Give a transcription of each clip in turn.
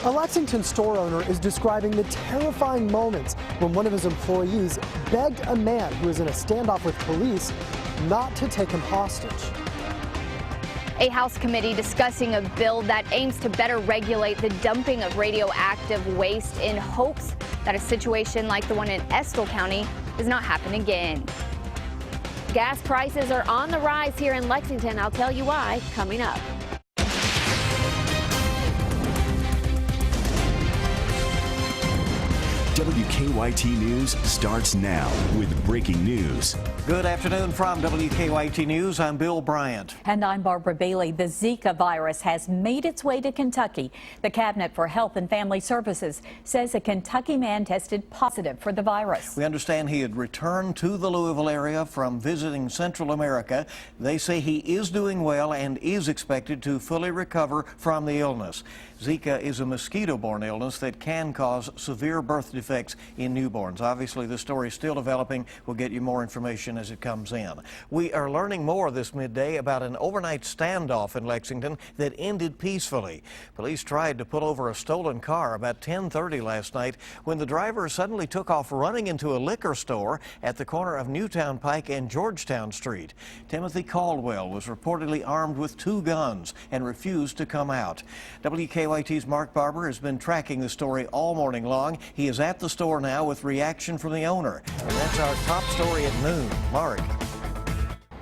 A Lexington store owner is describing the terrifying moments when one of his employees begged a man who was in a standoff with police not to take him hostage. A House committee discussing a bill that aims to better regulate the dumping of radioactive waste in hopes that a situation like the one in Estill County does not happen again. Gas prices are on the rise here in Lexington. I'll tell you why coming up. WKYT News starts now with breaking news. Good afternoon from WKYT News. I'm Bill Bryant. And I'm Barbara Bailey. The Zika virus has made its way to Kentucky. The Cabinet for Health and Family Services says a Kentucky man tested positive for the virus. We understand he had returned to the Louisville area from visiting Central America. They say he is doing well and is expected to fully recover from the illness. Zika is a mosquito-borne illness that can cause severe birth defects in newborns. Obviously, the story is still developing. We'll get you more information as it comes in. We are learning more this midday about an overnight standoff in Lexington that ended peacefully. Police tried to pull over a stolen car about 10:30 last night when the driver suddenly took off running into a liquor store at the corner of Newtown Pike and Georgetown Street. Timothy Caldwell was reportedly armed with 2 guns and refused to come out. WKYT's Mark Barber has been tracking the story all morning long. He is at the store now with reaction from the owner. And that's our top story at noon. Mark.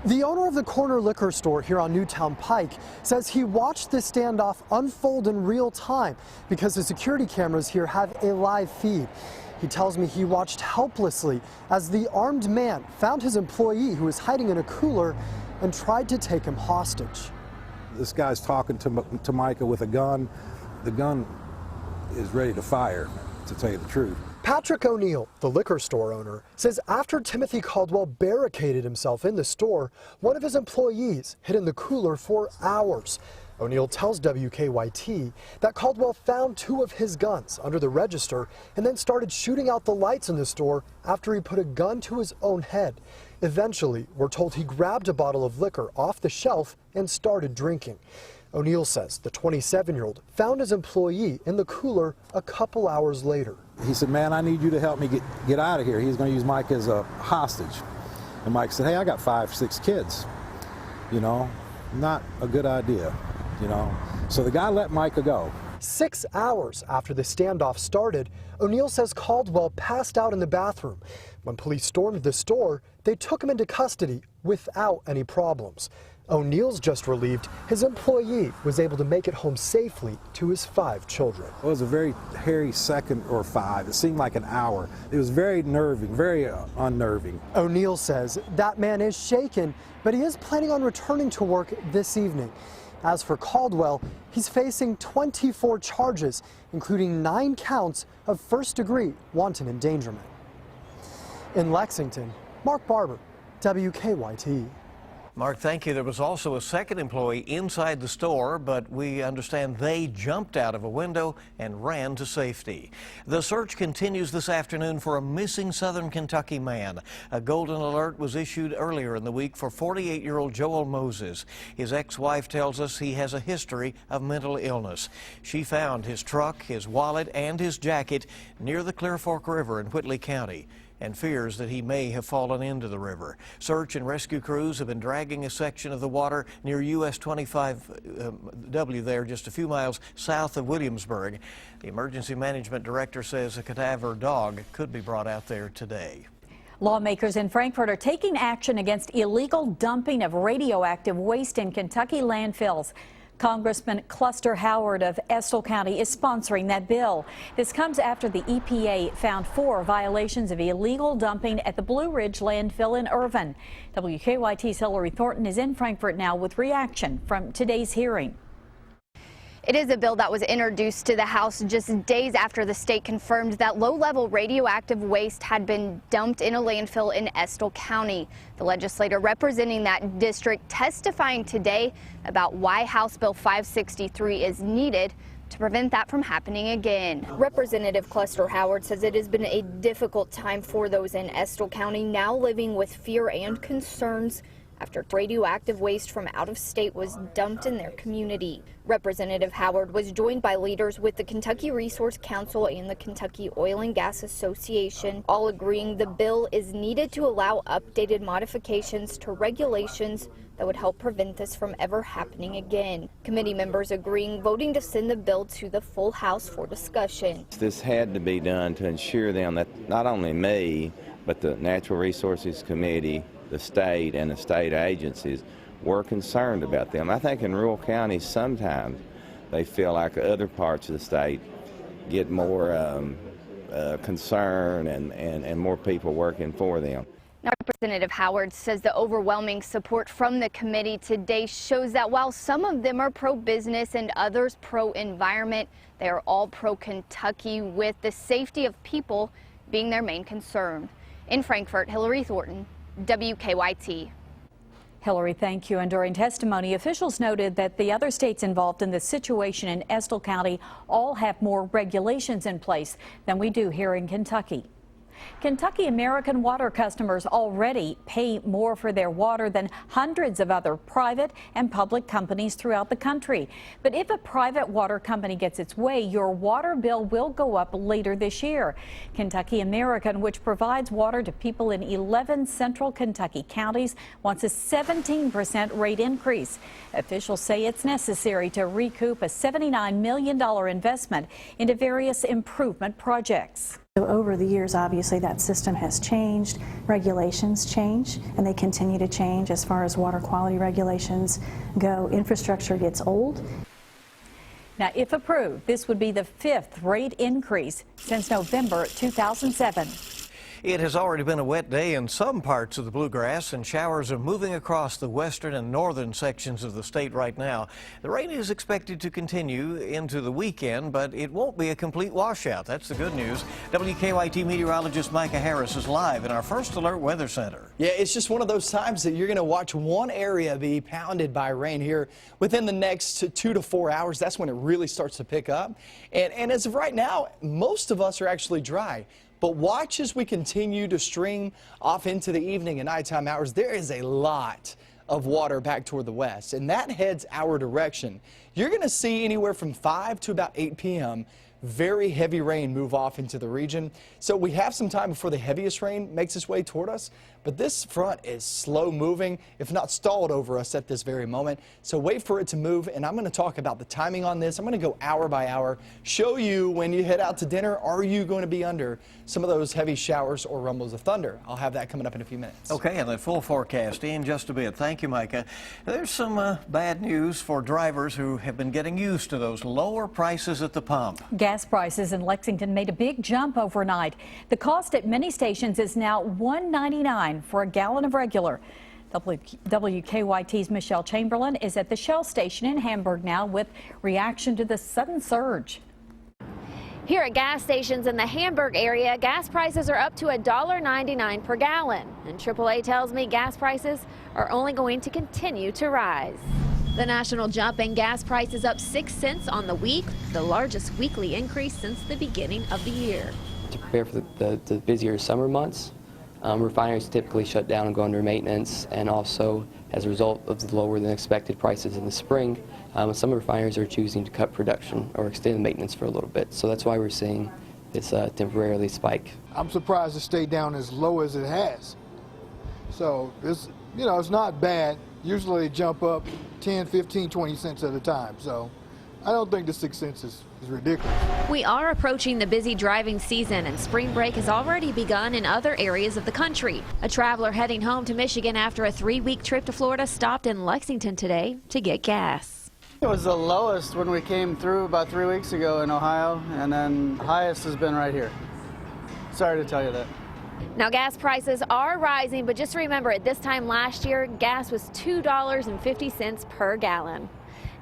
The owner of the corner liquor store here on Newtown Pike says he watched the standoff unfold in real time because the security cameras here have a live feed. He tells me he watched helplessly as the armed man found his employee who was hiding in a cooler and tried to take him hostage. This guy's talking to Micah with a gun. The gun is ready to fire, to tell you the truth. Patrick O'Neill, the liquor store owner, says after Timothy Caldwell barricaded himself in the store, one of his employees hid in the cooler for hours. O'Neill tells WKYT that Caldwell found 2 of his guns under the register and then started shooting out the lights in the store after he put a gun to his own head. Eventually, we're told he grabbed a bottle of liquor off the shelf and started drinking. O'Neill says the 27-year-old found his employee in the cooler a couple hours later. He said, "Man, I need you to help me get out of here." He's going to use Mike as a hostage. And Mike said, "Hey, I got 5, 6 kids. You know, not a good idea, you know." So the guy let Micah go. 6 hours after the standoff started, O'Neill says Caldwell passed out in the bathroom. When police stormed the store, they took him into custody without any problems. O'Neill's just relieved his employee was able to make it home safely to his 5 children. It was a very hairy second or 5. It seemed like an hour. It was very nerving, very unnerving. O'Neill says that man is shaken, but he is planning on returning to work this evening. As for Caldwell, he's facing 24 charges, including 9 counts of first-degree wanton endangerment. In Lexington, Mark Barber, WKYT. Mark, thank you. There was also a second employee inside the store, but we understand they jumped out of a window and ran to safety. The search continues this afternoon for a missing Southern Kentucky man. A golden alert was issued earlier in the week for 48-year-old Joel Moses. His ex-wife tells us he has a history of mental illness. She found his truck, his wallet, and his jacket near the Clear Fork River in Whitley County, and fears that he may have fallen into the river. Search and rescue crews have been dragging a section of the water near US 25W there, just a few miles south of Williamsburg. The emergency management director says a cadaver dog could be brought out there today. Lawmakers in Frankfort are taking action against illegal dumping of radioactive waste in Kentucky landfills. Congressman Cluster Howard of Estill County is sponsoring that bill. This comes after the EPA found 4 violations of illegal dumping at the Blue Ridge landfill in Irvine. WKYT's Hillary Thornton is in Frankfort now with reaction from today's hearing. It is a bill that was introduced to the House just days after the state confirmed that low-level radioactive waste had been dumped in a landfill in Estill County. The legislator representing that district testifying today about why House Bill 563 is needed to prevent that from happening again. Representative Cluster Howard says it has been a difficult time for those in Estill County now living with fear and concerns after radioactive waste from out of state was dumped in their community. Representative Howard was joined by leaders with the Kentucky Resource Council and the Kentucky Oil and Gas Association, all agreeing the bill is needed to allow updated modifications to regulations that would help prevent this from ever happening again. Committee members agreeing, voting to send the bill to the full House for discussion. This had to be done to ensure them that not only me, but the Natural Resources Committee, the state, and the state agencies were concerned about them. I think in rural counties sometimes they feel like other parts of the state get more concern and more people working for them. Now, Representative Howard says the overwhelming support from the committee today shows that while some of them are pro-business and others pro-environment, they are all pro-Kentucky, with the safety of people being their main concern. In Frankfort, Hillary Thornton, WKYT. Hillary, thank you. And during testimony, officials noted that the other states involved in this situation in Estill County all have more regulations in place than we do here in Kentucky. Kentucky American Water customers already pay more for their water than hundreds of other private and public companies throughout the country. But if a private water company gets its way, your water bill will go up later this year. Kentucky American, which provides water to people in 11 central Kentucky counties, wants a 17% rate increase. Officials say it's necessary to recoup a $79 million investment into various improvement projects. So over the years, obviously, that system has changed, regulations change, and they continue to change as far as water quality regulations go. Infrastructure gets old. Now, if approved, this would be the 5th rate increase since November 2007. It has already been a wet day in some parts of the Bluegrass, and showers are moving across the western and northern sections of the state right now. The rain is expected to continue into the weekend, but it won't be a complete washout. That's the good news. WKYT meteorologist Micah Harris is live in our First Alert Weather Center. Yeah, it's just one of those times that you're going to watch one area be pounded by rain here within the next 2 to 4 hours. That's when it really starts to pick up. And as of right now, most of us are actually dry. But watch as we continue to stream off into the evening and nighttime hours. There is a lot of water back toward the west, and that heads our direction. You're going to see anywhere from 5 to about 8 p.m. very heavy rain move off into the region. So we have some time before the heaviest rain makes its way toward us. But this front is slow moving, if not stalled over us at this very moment. So wait for it to move, and I'm going to talk about the timing on this. I'm going to go hour by hour, show you when you head out to dinner, are you going to be under some of those heavy showers or rumbles of thunder? I'll have that coming up in a few minutes. Okay, and the full forecast in just a bit. Thank you, Micah. There's some bad news for drivers who have been getting used to those lower prices at the pump. Gas prices in Lexington made a big jump overnight. The cost at many stations is now $1.99 for a gallon of regular. WKYT's Michelle Chamberlain is at the Shell station in Hamburg now with reaction to the sudden surge. Here at gas stations in the Hamburg area, gas prices are up to $1.99 per gallon. And AAA tells me gas prices are only going to continue to rise. The national jump in gas prices up 6 cents on the week, the largest weekly increase since the beginning of the year. To prepare for the busier summer months, refineries typically shut down and go under maintenance, and also as a result of the lower than expected prices in the spring, some refineries are choosing to cut production or extend maintenance for a little bit. So that's why we're seeing this temporarily spike. I'm surprised it stayed down as low as it has. So this, it's not bad. Usually they jump up 10, 15, 20 cents at a time. So I don't think the 6 cents is ridiculous. We are approaching the busy driving season, and spring break has already begun in other areas of the country. A traveler heading home to Michigan after a 3-week trip to Florida stopped in Lexington today to get gas. It was the lowest when we came through about 3 weeks ago in Ohio, and then highest has been right here. Sorry to tell you that. Now, gas prices are rising, but just remember, at this time last year, gas was $2.50 per gallon.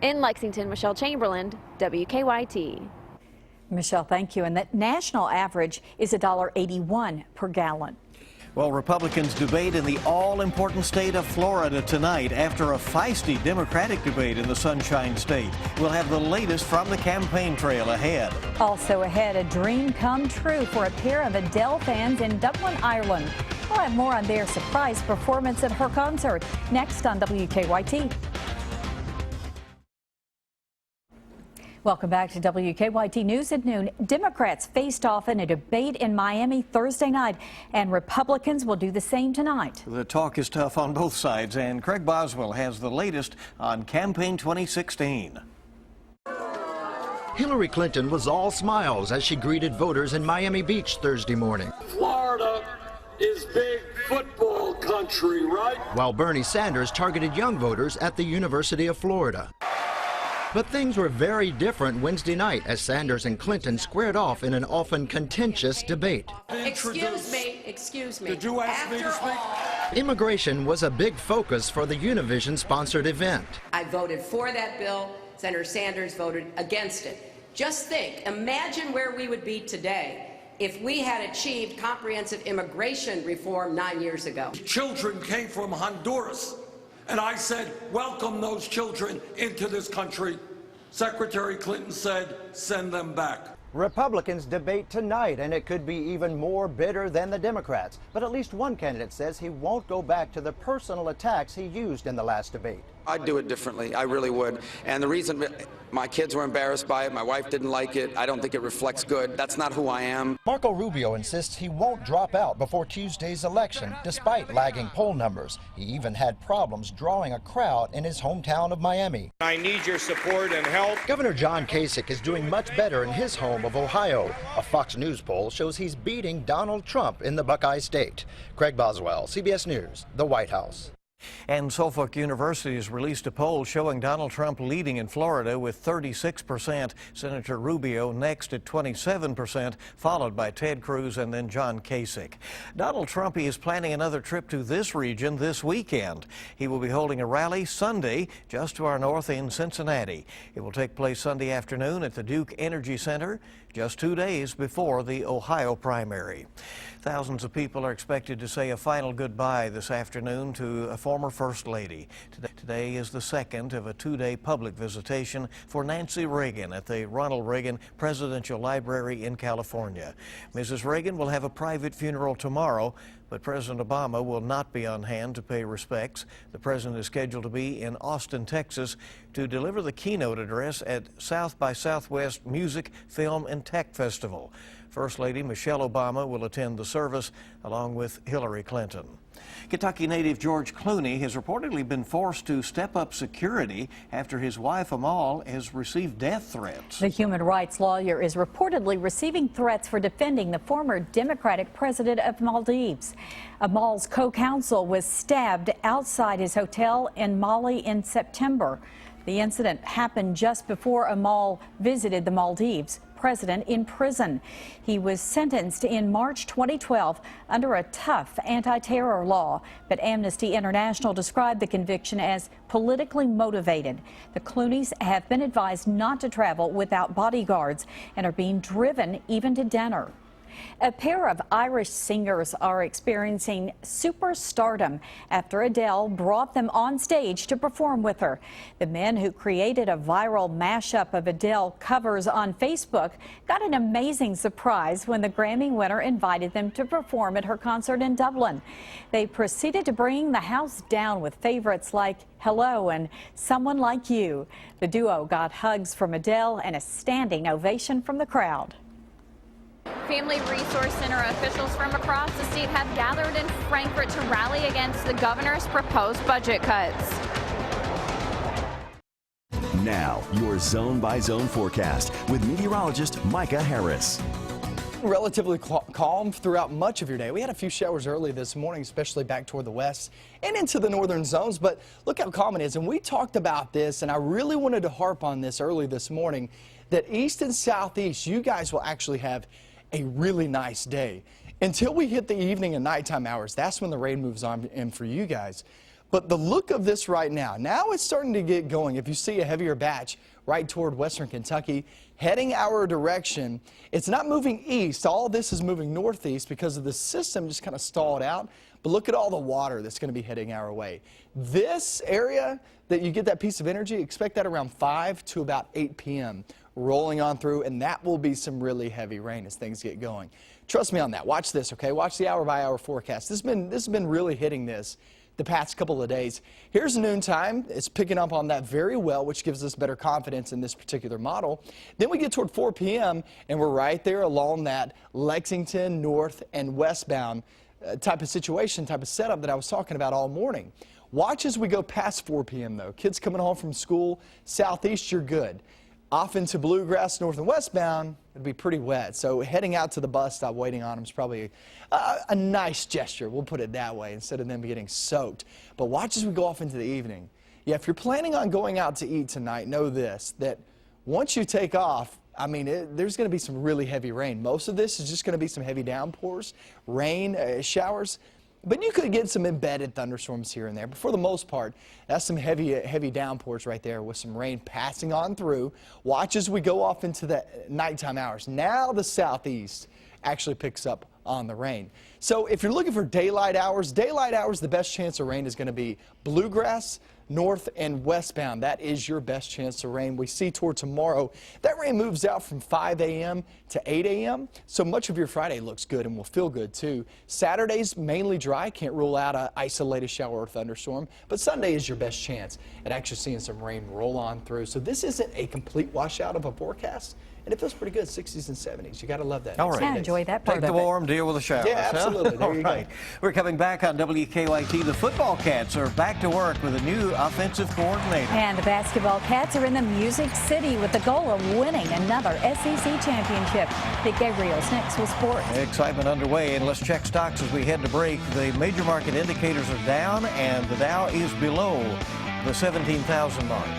In Lexington, Michelle Chamberlain, WKYT. Michelle, thank you. And the national average is $1.81 per gallon. Well, Republicans debate in the all-important state of Florida tonight after a feisty Democratic debate in the Sunshine State. We'll have the latest from the campaign trail ahead. Also ahead, a dream come true for a pair of Adele fans in Dublin, Ireland. We'll have more on their surprise performance at her concert next on WKYT. Welcome back to WKYT News at noon. Democrats faced off in a debate in Miami Thursday night, and Republicans will do the same tonight. The talk is tough on both sides, and Craig Boswell has the latest on Campaign 2016. Hillary Clinton was all smiles as she greeted voters in Miami Beach Thursday morning. Florida is big football country, right? While Bernie Sanders targeted young voters at the University of Florida. But things were very different Wednesday night as Sanders and Clinton squared off in an often contentious debate. Excuse me. Did you ask me to speak? Immigration was a big focus for the Univision-sponsored event. I voted for that bill. Senator Sanders voted against it. Just think, imagine where we would be today if we had achieved comprehensive immigration reform 9 years ago. Children came from Honduras, and I said, welcome those children into this country. Secretary Clinton said, send them back. Republicans debate tonight, and it could be even more bitter than the Democrats. But at least one candidate says he won't go back to the personal attacks he used in the last debate. I'd do it differently. I really would. And the reason my kids were embarrassed by it, my wife didn't like it, I don't think it reflects good. That's not who I am. Marco Rubio insists he won't drop out before Tuesday's election, despite lagging poll numbers. He even had problems drawing a crowd in his hometown of Miami. I need your support and help. Governor John Kasich is doing much better in his home of Ohio. A Fox News poll shows he's beating Donald Trump in the Buckeye State. Craig Boswell, CBS News, the White House. And Suffolk University has released a poll showing Donald Trump leading in Florida with 36%, Senator Rubio next at 27%, followed by Ted Cruz and then John Kasich. Donald Trump is planning another trip to this region this weekend. He will be holding a rally Sunday just to our north in Cincinnati. It will take place Sunday afternoon at the Duke Energy Center, just 2 days before the Ohio primary. Thousands of people are expected to say a final goodbye this afternoon to a former First Lady. Today is the second of a 2-day public visitation for Nancy Reagan at the Ronald Reagan Presidential Library in California. Mrs. Reagan will have a private funeral tomorrow, but President Obama will not be on hand to pay respects. The president is scheduled to be in Austin, Texas, to deliver the keynote address at South by Southwest Music, Film, and Tech Festival. First Lady Michelle Obama will attend the service along with Hillary Clinton. Kentucky native George Clooney has reportedly been forced to step up security after his wife Amal has received death threats. The human rights lawyer is reportedly receiving threats for defending the former Democratic president of Maldives. Amal's co-counsel was stabbed outside his hotel in Mali in September. The incident happened just before Amal visited the Maldives president in prison. He was sentenced in March 2012 under a tough anti-terror law, but Amnesty International described the conviction as politically motivated. The Clooneys have been advised not to travel without bodyguards and are being driven even to dinner. A pair of Irish singers are experiencing superstardom after Adele brought them on stage to perform with her. The men who created a viral mashup of Adele covers on Facebook got an amazing surprise when the Grammy winner invited them to perform at her concert in Dublin. They proceeded to bring the house down with favorites like Hello and Someone Like You. The duo got hugs from Adele and a standing ovation from the crowd. Family Resource Center officials from across the state have gathered in Frankfort to rally against the governor's proposed budget cuts. Now, your zone-by-zone forecast with meteorologist Micah Harris. Relatively calm throughout much of your day. We had a few showers early this morning, especially back toward the west and into the northern zones, but look how calm it is. And we talked about this, and I really wanted to harp on this early this morning, that east and southeast, you guys will actually have a really nice day. Until we hit the evening and nighttime hours, that's when the rain moves on in for you guys. But the look of this right now it's starting to get going. If you see a heavier batch right toward western Kentucky, heading our direction, it's not moving east. All this is moving northeast because of the system just kind of stalled out. But look at all the water that's going to be heading our way. This area that you get that piece of energy, expect that around 5 to about 8 p.m. rolling on through, and that will be some really heavy rain as things get going. Trust me on that. Watch this, okay? Watch the hour-by-hour forecast. This has been really hitting this the past couple of days. Here's noontime. It's picking up on that very well, which gives us better confidence in this particular model. Then we get toward 4 p.m., and we're right there along that Lexington north and westbound type of situation, type of setup that I was talking about all morning. Watch as we go past 4 p.m. though. Kids coming home from school, southeast, you're good. Off into Bluegrass, north and westbound, it'll be pretty wet. So heading out to the bus stop, waiting on them is probably a nice gesture. We'll put it that way instead of them getting soaked. But watch as we go off into the evening. Yeah, if you're planning on going out to eat tonight, know this, that once you take off, I mean, there's going to be some really heavy rain. Most of this is just going to be some heavy downpours, rain, showers. But you could get some embedded thunderstorms here and there. But for the most part, that's some heavy downpours right there with some rain passing on through. Watch as we go off into the nighttime hours. Now the southeast actually picks up on the rain. So if you're looking for daylight hours, the best chance of rain is going to be Bluegrass, north and westbound. That is your best chance of rain. We see toward tomorrow, that rain moves out from 5 a.m. to 8 a.m. So much of your Friday looks good and will feel good too. Saturday's mainly dry. Can't rule out an isolated shower or thunderstorm. But Sunday is your best chance at actually seeing some rain roll on through. So this isn't a complete washout of a forecast. And it feels pretty good, 60s and 70s. You got to love that. All right. I enjoy that part of it. Take the warm, deal with the showers. Yeah, absolutely. There you go. We're coming back on WKYT. The football Cats are back to work with a new offensive coordinator. And the basketball Cats are in the Music City with the goal of winning another SEC championship. Dick Gabriel's next with sports. Excitement underway, and let's check stocks as we head to break. The major market indicators are down, and the Dow is below the 17,000 mark.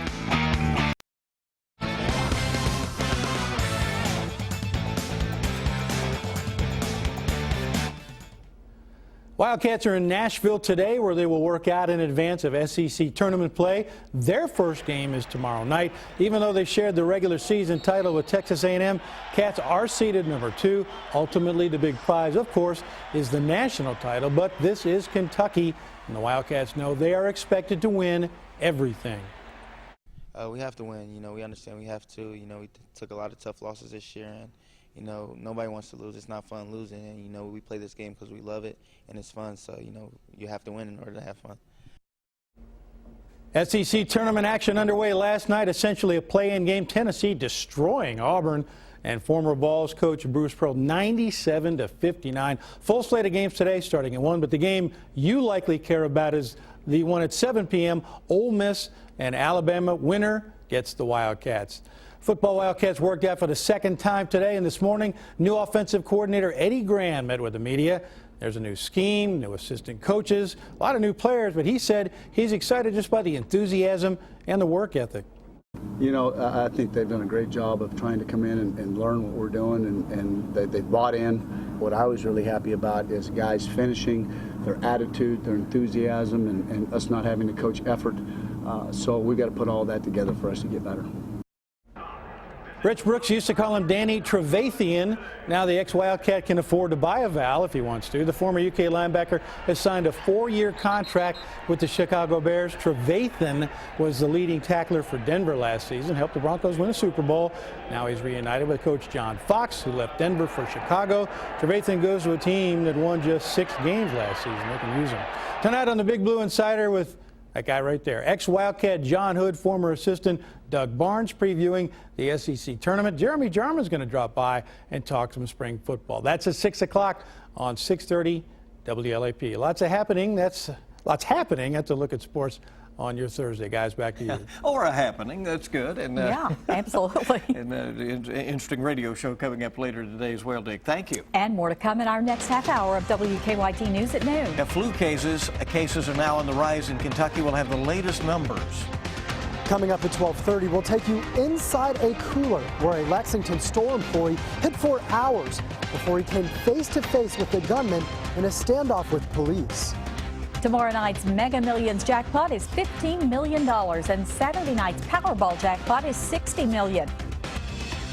Wildcats are in Nashville today, where they will work out in advance of SEC tournament play. Their first game is tomorrow night. Even though they shared the regular season title with Texas A&M, Cats are seeded number 2. Ultimately, the big prize, of course, is the national title. But this is Kentucky, and the Wildcats know they are expected to win everything. We have to win. You know, we understand we have to. You know, we took a lot of tough losses this year, and you know, nobody wants to lose. It's not fun losing, and you know, we play this game because we love it and it's fun. So you know, you have to win in order to have fun. SEC tournament action underway last night. Essentially a play-in game. Tennessee destroying Auburn, and former Vols coach Bruce Pearl 97-59. Full slate of games today, starting at 1. But the game you likely care about is the one at 7 p.m. Ole Miss and Alabama. Winner gets the Wildcats. Football Wildcats worked out for the second time today and this morning. New offensive coordinator Eddie Gran met with the media. There's a new scheme, new assistant coaches, a lot of new players, but he said he's excited just by the enthusiasm and the work ethic. You know, I think they've done a great job of trying to come in and learn what we're doing, and they've bought in. What I was really happy about is guys finishing, their attitude, their enthusiasm, and us not having to coach effort. So we've got to put all that together for us to get better. Rich Brooks used to call him Danny Trevathan. Now the ex-Wildcat can afford to buy a vowel if he wants to. The former UK linebacker has signed a 4-year contract with the Chicago Bears. Trevathan was the leading tackler for Denver last season, helped the Broncos win a Super Bowl. Now he's reunited with coach John Fox, who left Denver for Chicago. Trevathan goes to a team that won just 6 games last season. They can use him. Tonight on the Big Blue Insider with that guy right there, ex-Wildcat John Hood, former assistant Doug Barnes, previewing the SEC tournament. Jeremy Jarman's going to drop by and talk some spring football. That's at 6 o'clock on 630 WLAP. Lots happening. That's a look at sports on your Thursday. Guys, back to you. Or a happening. That's good. And yeah, absolutely. And an interesting radio show coming up later today as well, Dick. Thank you. And more to come in our next half hour of WKYT News at noon. Now, flu cases are now on the rise in Kentucky. We'll have the latest numbers. Coming up at 12:30, we'll take you inside a cooler where a Lexington store employee hid for hours before he came face-to-face with a gunman in a standoff with police. Tomorrow night's Mega Millions jackpot is $15 million, and Saturday night's Powerball jackpot is $60 million.